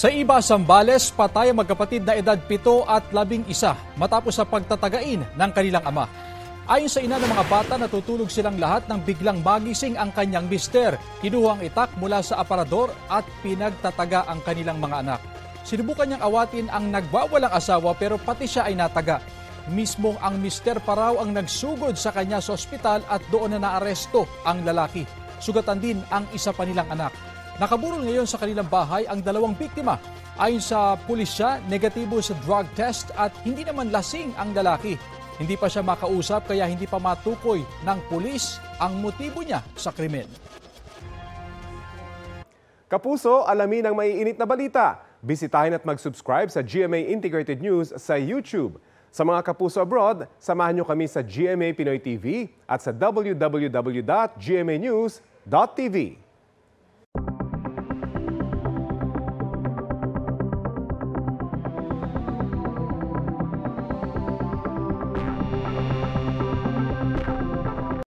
Sa iba, Zambales, patay ang magkapatid na edad 7 at 11 matapos sa pagtatagain ng kanilang ama. Ayon sa ina ng mga bata, natutulog silang lahat nang biglang magising ang kanyang mister. Kinuha ang itak mula sa aparador at pinagtataga ang kanilang mga anak. Sinubukan niyang awatin ang nagwawalang asawa pero pati siya ay nataga. Mismong ang mister pa raw ang nagsugod sa kanya sa ospital at doon na naaresto ang lalaki. Sugatan din ang isa pa nilang anak. Nakaburol ngayon sa kanilang bahay ang dalawang biktima. Ayon sa pulisya, negatibo sa drug test at hindi naman lasing ang lalaki. Hindi pa siya makausap kaya hindi pa matukoy ng pulis ang motibo niya sa krimen. Kapuso, alamin ang maiinit na balita. Bisitahin at mag-subscribe sa GMA Integrated News sa YouTube. Sa mga kapuso abroad, samahan niyo kami sa GMA Pinoy TV at sa www.gmanews.tv.